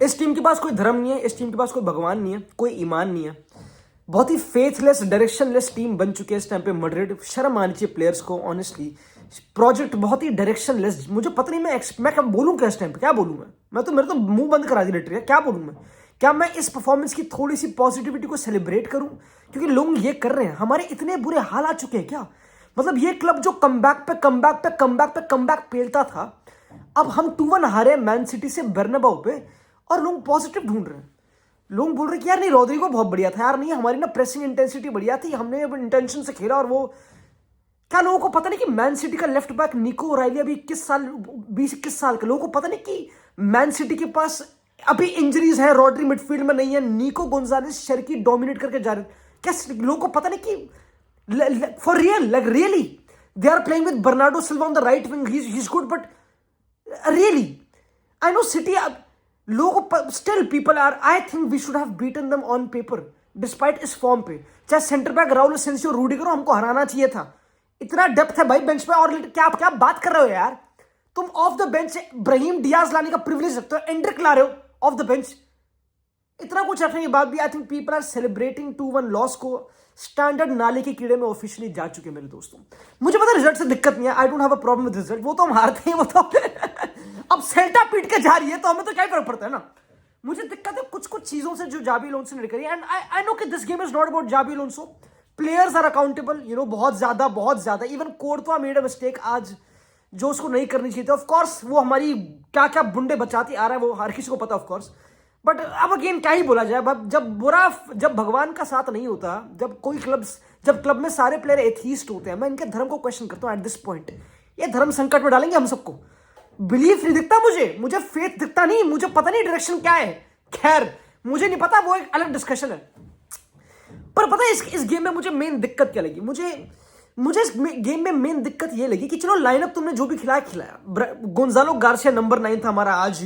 इस टीम के पास कोई धर्म नहीं है, इस टीम के पास कोई भगवान नहीं है, कोई ईमान नहीं है। बहुत ही फेथलेस, डायरेक्शनलेस टीम बन चुकी है इस टाइम पे मैड्रिड। शर्म आनी चाहिए प्लेयर्स को ऑनेस्टली। प्रोजेक्ट बहुत ही डायरेक्शनलेस। मुझे पता नहीं मैं क्या बोलूं, क्या इस टाइम पे क्या बोलूं मैं तो मेरे तो मुंह बंद करा दी लिटरली। क्या बोलूं मैं? क्या मैं इस परफॉर्मेंस की थोड़ी सी पॉजिटिविटी को सेलिब्रेट करूं? क्योंकि लोग ये कर रहे हैं। हमारे इतने बुरे हाल आ चुके हैं क्या? मतलब ये क्लब जो कमबैक पेलता था, अब हम 2-1 हारे मैन सिटी से बर्नाबाउ पे और लोग पॉजिटिव ढूंढ रहे हैं। लोग बोल रहे कि यार नहीं, रोड्रिगो बहुत बढ़िया था यार, नहीं हमारी ना प्रेसिंग इंटेंसिटी बढ़िया थी, हमने इंटेंशन से खेला। और वो क्या लोगों को पता नहीं कि मैन सिटी का लेफ्ट बैक निको ओराइली अभी 20-21 साल के, लोगों को पता नहीं कि मैन सिटी के पास अभी इंजरीज है, रॉड्री मिडफील्ड में नहीं है, निको गोंजालेस शर्की डोमिनेट करके जा रहे। क्या लोगों को पता नहीं कि for real, like really they are playing with Bernardo Silva on the right wing, he is good, but really I know City लोगों still people are, I think we should have beaten them on paper despite इस form पे। चाहे centre back Raul Asensio, Rudiger, हमको हराना चाहिए था। इतना depth है भाई बेंच पे। और क्या क्या बात कर रहे हो यार तुम? Off the bench Brahim Diaz लाने का प्रिविलेज रखते हो, एंड्रिक ला रहे हो ऑफ द बेंच। इतना कुछ रखने के बाद भी I think people are celebrating 2-1 loss को। स्टैंडर्ड नाले के कीड़े में ऑफिशियली जा चुके मेरे दोस्तों। मुझे पता रिजल्ट से दिक्कत नहीं है, I don't have a problem with result, वो तो हम हारते हैं, वो तो अब सेल्टा पीट के जा रही है तो हमें तो क्या फर्क पड़ता है ना। मुझे दिक्कत है कुछ कुछ चीजों से जो जाबी अलोंसो ने करी। एंड आई नो कि this game is not about Xabi Alonso, players are accountable, बहुत ज्यादा। Even Courtois made a mistake आज, जो उसको नहीं करनी चाहिए थी। ऑफ कोर्स वो हमारी क्या क्या बुंडे बचाती आ रहा है, वो हर किसी को पता ऑफ कोर्स। बट अब अगेन क्या ही बोला जाए, जब भगवान का साथ नहीं होता, जब क्लब में सारे प्लेयर एथीस्ट होते हैं, मैं इनके धर्म को क्वेश्चन करता हूं एट दिस पॉइंट। ये धर्म संकट में डालेंगे हम सबको। बिलीफ नहीं दिखता मुझे फेथ दिखता नहीं, मुझे पता नहीं डायरेक्शन क्या है। खैर मुझे नहीं पता, वो एक अलग डिस्कशन है। पर पता है इस गेम में मुझे मेन दिक्कत क्या लगी? मुझे इस गेम में मेन दिक्कत ये लगी कि चलो लाइनअप तुमने जो भी खिलाया। गोंजालो गार्सिया नंबर 9 था हमारा आज,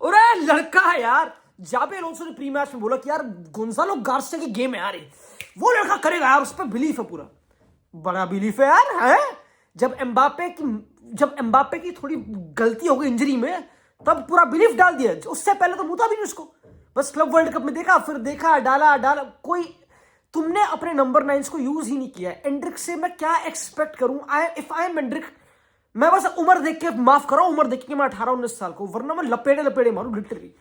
अरे लड़का है यार। जाबी अलोंसो ने प्री मैच में बोला कि यार गोंजालो गार्सिया की गेम है यार, वो लड़का करेगा यार, उस पर बिलीफ है पूरा। बड़ा बिलीफ है यार, है? जब एम्बापे की थोड़ी गलती हो गई इंजरी में, तब पूरा बिलीफ डाल दिया। उससे पहले तो मुता भी नहीं उसको, बस क्लब वर्ल्ड कप में देखा, फिर देखा, डाला कोई। तुमने अपने नंबर 9 को यूज ही नहीं किया। एंड्रिक से मैं क्या एक्सपेक्ट करूं? इफ आई एम एंड्रिक, मैं बस उम्र देख के माफ करो, उम्र देख के मैं 18-19 साल को, वरना मैं लपेड़े मारूं लिटरली।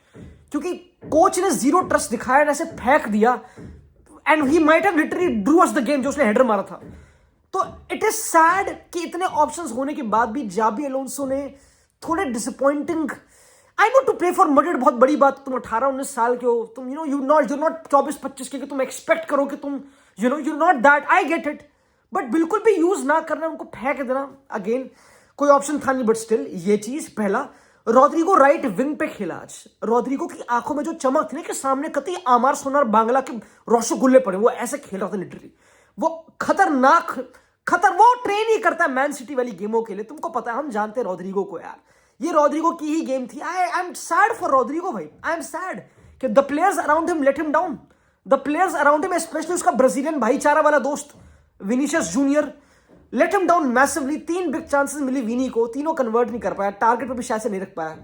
क्योंकि कोच ने जीरो ट्रस्ट दिखाया, ऐसे फेंक दिया। And he might have literally Drew us the game, जो उसने हेडर मारा था। तो इट इज सैड कि इतने ऑप्शंस होने के बाद भी जाबी अलोंसो ने थोड़े disappointing. I know to play for Madrid बहुत बड़ी बात, तुम 18-19 साल के हो, तुम यू नॉट 24-25 के, तुम एक्सपेक्ट करो कि तुम you not that, I get it. But बिल्कुल भी यूज ना करना, उनको फेंक देना, अगेन कोई ऑप्शन था नहीं। बट स्टिल ये चीज, पहला रोड्रिगो राइट विंग पे खेला आज। रोड्रिगो की आंखों में जो चमक थी ना, कि सामने कतई आमार सोनार बांग्ला के रोशोगुल्ले पड़े, वो ऐसे खेल रहा था लिटरली। वो खतरनाक वो ट्रेन ही करता है मैन सिटी वाली गेमों के लिए। तुमको पता है, हम जानते हैं रोड्रिगो को यार, ये रोड्रिगो की ही गेम थी। I am sad for Rodrigo भाई, आई एम सैड कि the players around him let him down. The players around him, specially उसका ब्राजीलियन भाईचारा वाला दोस्त Vinicius Junior, let him down massively. 3 big chances मिली विनी को, तीनों कन्वर्ट नहीं कर पाया, टारगेट पे भी शायद से नहीं रख पाया।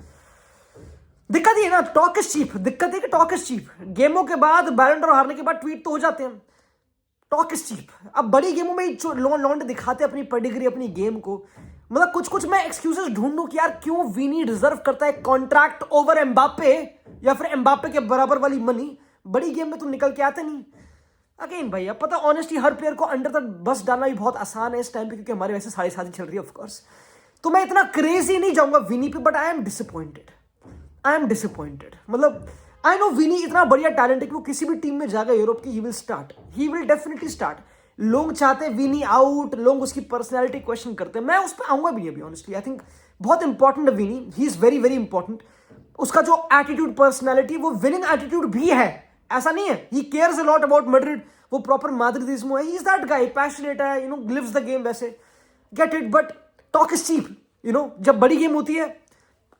दिक्कत ये ना, टॉक इज चीप। दिक्कत है कि टॉक इज चीप। गेमों के बाद, बैलन डॉर हारने के बाद ट्वीट तो हो जाते हैं, टॉक इज चीप। अब बड़ी गेमों में लॉन्ड दिखाते अपनी पेडिग्री, अपनी गेम को। मतलब कुछ मैं एक्सक्यूजेस ढूंढूं कि यार क्यों विनी डिजर्व करता है कॉन्ट्रैक्ट ओवर एम्बापे, या फिर एम्बापे के बराबर वाली मनी। बड़ी गेम में तुम निकल के आते नहीं। अगेन भाई, अब पता ऑनेस्टली हर प्लेयर को अंडर तक बस डालना भी बहुत आसान है इस टाइम पे, क्योंकि हमारे वैसे सारी शादी चल रही है ऑफ कोर्स। तो मैं इतना क्रेजी नहीं जाऊंगा विनी पे, बट आई एम डिसअपॉइंटेड। मतलब आई नो विनी इतना बढ़िया टैलेंट है कि वो किसी भी टीम में जाएगा यूरोप की, ही विल डेफिनेटली स्टार्ट। लोग चाहते हैं विनी आउट, लोग उसकी पर्सनैलिटी क्वेश्चन करते हैं, मैं उस पर आऊंगा भी नहीं अभी ऑनेस्टली। आई थिंक बहुत इंपॉर्टेंट है Vini, he is very very important. उसका जो एटीट्यूड, पर्सनैलिटी, वो विनिंग एटीट्यूड भी है, ऐसा नहीं है। He cares a lot about Madrid, वो प्रॉपर मैड्रिडिज्मो है, he is that guy, passionate है, लिव्स द गेम वैसे, get it. But talk is cheap, जब बड़ी गेम होती है,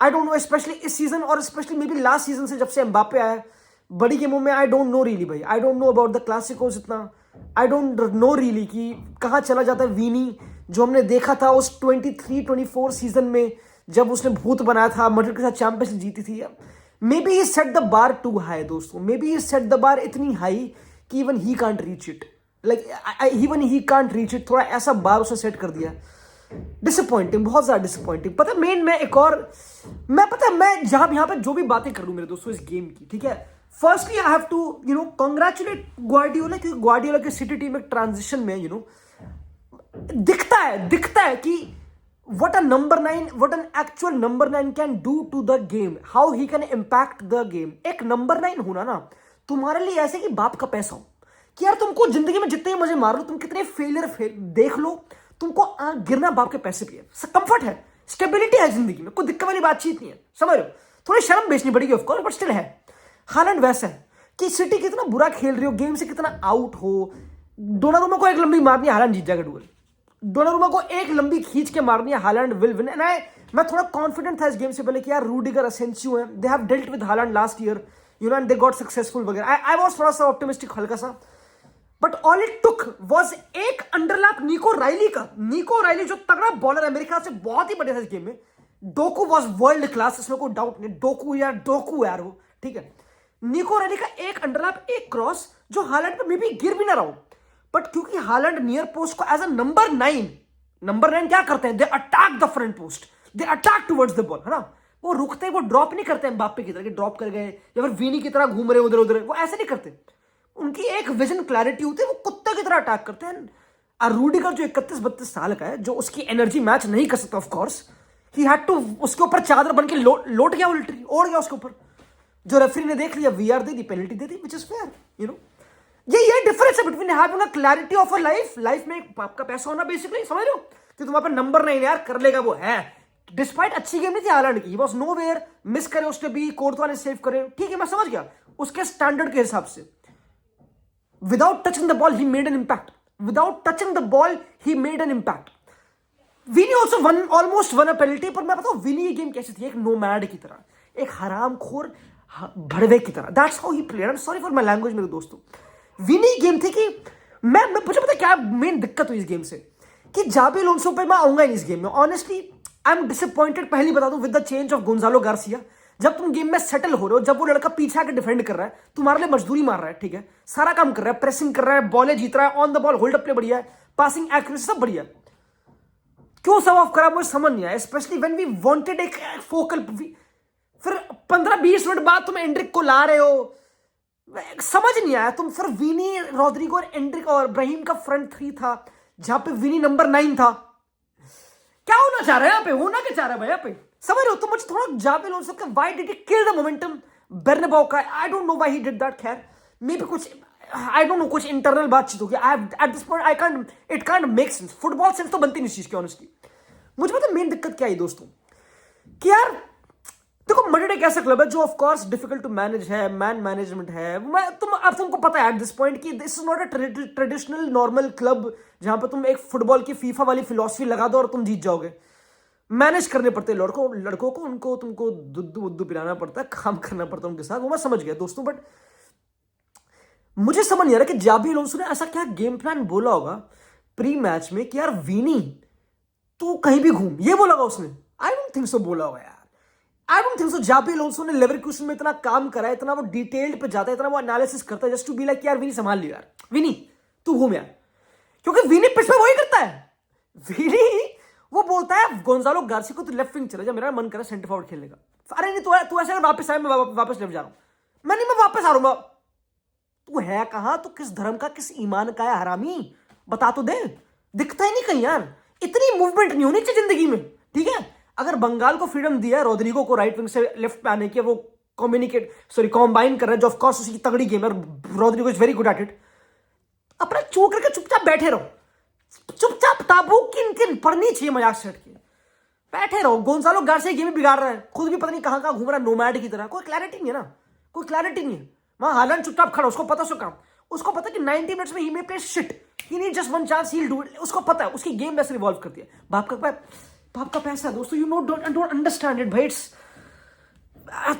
आई डोंट नो, स्पेशली इस सीजन और specially maybe last season से जब से एम्बापे आया है, बड़ी गेमों में आई डोंट नो रियली भाई, I don't know about the clasicos इतना, आई डोंट नो रियली कि कहाँ चला जाता है विनी, जो हमने देखा था उस 23-24 सीजन में, जब उसने भूत बनाया था, मैड्रिड के साथ चैंपियंस लीग जीती थी। Maybe he set the bar too high दोस्तों, maybe he set the bar इतनी हाई कि even he can't reach it, like even he can't reach it, थोड़ा ऐसा बार उसने सेट कर दिया। डिसअपॉइंटिंग, बहुत ज्यादा डिसअपॉइंटिंग। पता है मेन मैं एक और, मैं पता है मैं जहां यहां पे जो भी बातें कर लूं मेरे दोस्तों इस गेम की, ठीक है, firstly I have to congratulate Guardiola, क्योंकि ग्वार्डियोला की सिटी टीम एक ट्रांजिशन में दिखता है कि what a number 9, what an actual number 9 can do to the game, how he can impact the game। एक नंबर 9 होना ना तुम्हारे लिए ऐसे कि बाप का पैसा हो, कि यार तुमको जिंदगी में जितने मजे मार लो, तुम कितने फेलियर देख लो, तुमको गिरना बाप के पैसे पे है, कंफर्ट है, स्टेबिलिटी है जिंदगी में, कोई दिक्कत वाली बातचीत नहीं है, समझ रहे हो। थोड़ी शर्म बेचनी पड़ेगी ऑफकोर्स, बट स्टिल है। हालैंड वैसा है कि सिटी कितना बुरा खेल रही हो, गेम से कितना आउट हो, डोनारुमा को एक लंबी मारनी है, हालैंड जीत जाएगा डुएल। डोनारुमा को एक लंबी खींच के मारनी है, हालैंड विल विन। एंड मैं थोड़ा कॉन्फिडेंट था इस गेम से पहले कि यार रूडिगर, असेंसियो है, they have dealt with Holland last year, and they got successful वगैरह। आई वाज थोड़ा सा ऑप्टिमिस्टिक हल्का सा, but all it took was एक अंडरलैप निको राइली का। निको राइली जो तगड़ा बॉलर है, मेरे ख्याल से बहुत ही बढ़िया था इस गेम में। डोकू वाज वर्ल्ड क्लास, इसमें कोई डाउट नहीं। डोकू यार वो, ठीक है। निको राइली का एक अंडरलैप, एक क्रॉस जो हालैंड पे मे बी गिर भी ना रहा हो, बट क्योंकि हालैंड नियर पोस्ट को एज अ नंबर 9 क्या करते हैं, they attack the front post, they attack towards the ball, है ना। वो रुकते, वो ड्रॉप नहीं करते हैं बाप्पे की तरह, ड्रॉप कर गए या फिर वीनी की तरह घूम रहे उधर उधर, वो ऐसे नहीं करते। उनकी एक विजन क्लैरिटी होती है, वो कुत्ते की तरह अटैक करते हैं। और रूडिगर जो 31-32 साल का है, जो उसकी एनर्जी मैच नहीं कर सकता, of course he had to, उसके ऊपर चादर बन के लोट गया, उल्टी ओढ़ गया उसके ऊपर। जो रेफरी ने देख लिया, VR they the, penalty they the, which is fair. ये डिफरेंस है between having a clarity of a life में एक बाप का पैसा होना, बेसिकली, समझ रहे हो, कि तुम पे नंबर 9 यार कर लेगा वो है। डिस्पाइट अच्छी गेम नहीं थी हालैंड की, बस नो वेयर, मिस करे उसने भी, कोर्तवा ने सेव करे, ठीक है, मैं समझ गया उसके स्टैंडर्ड के हिसाब से। Without touching the ball he made an impact, without touching the ball he made an impact. Vini also almost won a penalty, पर मैं बताऊं विनी ये गेम कैसी थी, एक नोमैड की तरह, एक हरामखोर भड़वे की तरह। That's how he played. I am sorry for my language मेरे दोस्तों। विनी गेम थी कि मुझे पता क्या मेन दिक्कत हुई इस गेम से, कि जाबी अलोंसो पे मैं आऊंगा नहीं इस गेम में। ऑनेस्टली आई एम डिसअपॉइंटेड, पहली बता दूं, with the change of Gonzalo Garcia. जब तुम गेम में सेटल हो रहे हो, जब वो लड़का पीछे आके डिफेंड कर रहा है, तुम्हारे लिए मजदूरी मार रहा है, ठीक है, सारा काम कर रहा है, प्रेसिंग कर रहा है, बॉलें जीत रहा है, on the ball hold up play बढ़िया है, पासिंग एक्यूरेसी सब बढ़िया, क्यों सब ऑफ करा मुझे समझ नहीं आया। स्पेशली व्हेन वी वांटेड एक फोकल, फिर 15-20 मिनट बाद तुम एंड्रिक को ला रहे हो, समझ नहीं आया। तुम फिर विनी, रोड्रिगो और एंड्रिक और ब्राहिम का फ्रंट 3 था, जहां पे विनी नंबर 9 था। क्या होना चाह रहा है यहाँ पे, होना क्या चाह रहा है भाई यहाँ पे, समझ रहे हो। तो मुझे थोड़ा जाबी अलोंसो का why did he kill the momentum Bernabeu का, I don't know why he did that. खैर मे बी कुछ, आई डोंट नो, कुछ इंटरनल बातचीत होगी। I at this point I can't, it can't make sense. Football sense तो बनती नहीं इस चीज की, ऑनेस्टली। मुझे पता मेन दिक्कत क्या है दोस्तों, कि यार देखो मैड्रिड एक ऐसा क्लब है जो of course difficult to manage है, मैन मैनेजमेंट है। अब तुमको पता है एट दिस पॉइंट कि this is not a traditional normal club जहां पर तुम एक फुटबॉल की फीफा वाली फिलॉसफी लगा दो और तुम जीत जाओगे। मैनेज करने पड़ते हैं लड़कों को, उनको तुमको दुद्दू पिलाना पड़ता है, काम करना पड़ता है उनके साथ, वो मैं समझ गया दोस्तों। बट मुझे समझ नहीं आ रहा कि जाबी अलोंसो ने ऐसा क्या गेम प्लान बोला होगा प्री मैच में कि यार विनी तू कहीं भी घूम, ये बोला होगा उसने। आई डोंट थिंक सो बोला होगा यार, I don't think so. Xabi Alonso ने लेवरकुसन में इतना काम करा है, इतना वो डिटेल्ड पे जाता है, इतना वो एनालिसिस करता है, जस्ट टू बी लाइक यार विनी संभाल लियो यार, विनी तू घूम यार, क्योंकि विनी पिच में वही करता है। विनी वो बोलता है गोंजालो गार्सिया को तू लेफ्ट विंग चला जा, मेरा मन कर रहा है सेंटर फॉरवर्ड खेलने का। अरे नहीं तू ऐसे वापस आया, मैं वापस लेफ्ट जा रहा हूं, मैं वापस आ रहा हूं। तू है कहां, तू किस धर्म का, किस ईमान का है हरामी, बता तो दे, दिखता ही नहीं कहीं यार। इतनी मूवमेंट नहीं होनी चाहिए जिंदगी में, ठीक है। अगर बंगाल को फ्रीडम दिया है रोड्रिगो को राइट विंग से लेफ्ट पे आने की, वो कॉम्बाइन कर रहा है, जो ऑफकोर्स उसकी तगड़ी गेम है, Rodrygo is very good at it. अपना चो करके चुपचाप बैठे रहो, चुपचाप ताबूक किन पढ़नी चाहिए मजाक सेट की, बैठे रहो। गोंजालो गार्सिया गेम बिगाड़ रहा है, खुद भी पता नहीं कहां कहां घूम रहा है, नोमैड की तरह। कोई क्लैरिटी नहीं है ना, कोई क्लैरिटी नहीं है। वहां हालैंड चुपचाप खड़ा, उसको पता, उसको पता कि 90 मिनट्स में he may play shit, he need just one chance, he will do it. उसको पता है, उसकी गेम वैसे रिवॉल्व करती है। बाप का पैसा है दोस्तों, यू डोंट अंडरस्टैंड इट भाई। इट्स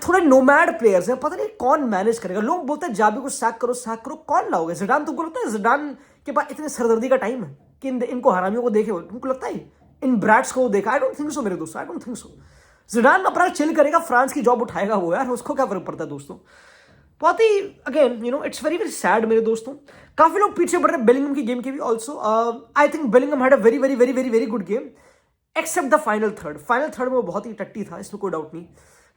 थोड़े नोमैड प्लेयर्स हैं, पता नहीं कौन मैनेज करेगा। लोग बोलते हैं जाबी को सैक करो, कौन लाओगे? जिडान? तुमको लगता है जिडान के पास इतने सरदर्दी का टाइम है कि इनको हरामियों को देखे? तुमको लगता है इन ब्रैट्स को देखा? आई डोंट थिंक सो मेरे दोस्तों, आई डोंट थिंक सो। जिडान अपना चिल करेगा, फ्रांस की जॉब उठाएगा वो, यार उसको क्या फर्क पड़ता है दोस्तों। बहुत ही again it's very very sad मेरे दोस्तों। काफी लोग पीछे पड़ रहे हैं बेलिंगम की गेम के भी also. I think Bellingham had a very very very very very good game except the final third में वो बहुत ही टट्टी था, इसमें कोई डाउट नहीं।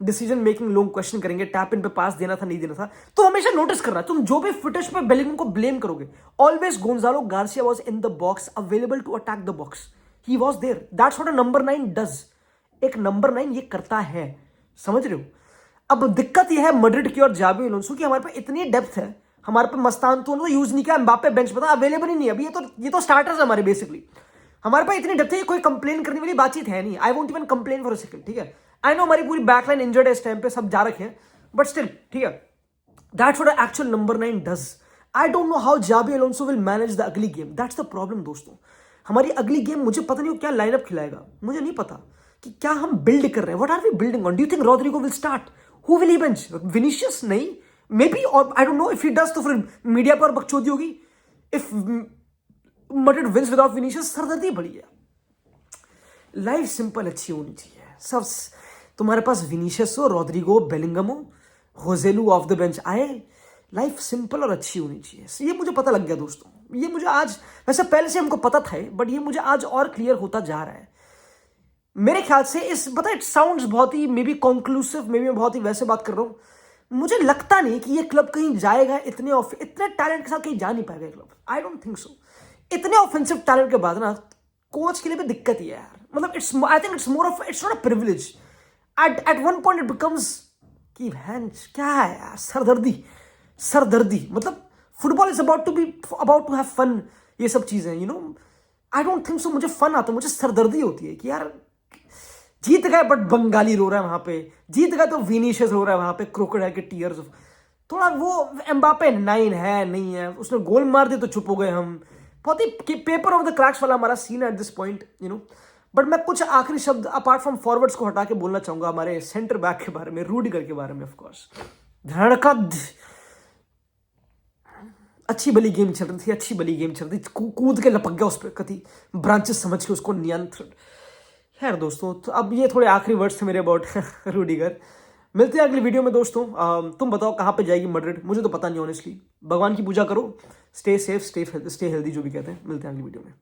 डिसीजन मेकिंग लोग क्वेश्चन करेंगे, टैप इन पे पास देना था नहीं देना था, तो हमेशा नोटिस करना, तुम जो भी फिटिश पे बेलिंगम को ब्लेम करोगे, always Gonzalo Garcia was in the box available to attack the box, he was there, that's what a number 9 does. एक नंबर 9 ये करता है, समझ रहे हो। अब दिक्कत यह है मैड्रिड की और जावी अलोंसो की, हमारे पास इतनी डेप्थ है, हमारे पास मस्तान तो यूज नहीं किया, एम्बापे बेंच पे था, अवेलेबल ही नहीं है अभी, ये तो स्टार्टर्स हमारे बेसिकली। हमारे पास इतनी डेप्थ है, कोई कंप्लेन करने वाली बातचीत है नहीं। I won't even complain for a second, ठीक है। आई नो हमारी पूरी बैकलाइन इंजर्ड है इस टाइम पे, सब जा रखे हैं, बट स्टिल ठीक है, that's what actual number 9 does. I don't know how जावी अलोंसो विल मैनेज द अगली गेम, दैट्स द प्रॉब्लम दोस्तों। हमारी अगली गेम मुझे पता नहीं वो क्या लाइनअप खिलाएगा, मुझे नहीं पता कि क्या हम बिल्ड कर रहे हैं, what are we building on. Do you think Rodrigo will start, who will he bench, Vinicius नहीं, मे बी, और I don't know if he does तो फिर मीडिया पर बकचोदी होगी। If Madrid wins without Vinicius, सरदर्दी बड़ी है। लाइफ सिंपल अच्छी होनी चाहिए सब। तुम्हारे पास विनीशियस हो, रॉड्रिगो, बेलिंगम हो, होजेलू ऑफ द बेंच आए, लाइफ सिंपल और अच्छी होनी चाहिए। ये मुझे पता लग गया दोस्तों, ये मुझे आज, वैसे पहले से हमको पता था, बट ये मुझे आज और क्लियर होता जा रहा है मेरे ख्याल से। इस पता इट साउंड्स बहुत ही maybe conclusive, maybe मैं बहुत ही वैसे बात कर रहा हूँ, मुझे लगता नहीं कि ये क्लब कहीं जाएगा, इतने टैलेंट के साथ कहीं जा नहीं पाएगा क्लब, आई डोंट थिंक सो। इतने ऑफेंसिव टैलेंट के बाद ना कोच के लिए भी दिक्कत ही है यार, मतलब I think it's more of, it's not a privilege, at one point it becomes कि क्या है यार, सरदर्दी, मतलब football is about to have fun, ये सब चीजें आई डोंट थिंक सो। मुझे फन आता, मुझे सरदर्दी होती है कि यार जीत गए बट बंगाली रो रहा है वहां पे, जीत गए तो विनीशियस रो रहा है वहां पे, क्रोकोडाइल के टीयर्स। थोड़ा वो एम्बापे 9 है नहीं है, उसने गोल मार दिया तो चुप हो गए हम, बहुत ही पेपर ऑफ द क्रैक्स वाला हमारा सीन है एट दिस पॉइंट बट मैं कुछ आखिरी शब्द अपार्ट फ्रॉम फॉरवर्ड्स को हटा के बोलना चाहूंगा हमारे सेंटर बैक के बारे में, रूडिगर के बारे में। ऑफ कोर्स धड़कद अच्छी भली गेम चल रही थी, कूद के लपक गया उस पर, कति ब्रांचेस समझ के उसको नियंत्रण। खैर दोस्तों, तो अब ये थोड़े आखिरी वर्ड्स थे मेरे अबाउट रूडिगर। मिलते हैं अगली वीडियो में दोस्तों। तुम बताओ कहाँ पे जाएगी मैड्रिड, मुझे तो पता नहीं ऑनेस्टली। भगवान की पूजा करो, स्टे सेफ, स्टे हेल्दी, जो भी कहते हैं। मिलते हैं अगली वीडियो में।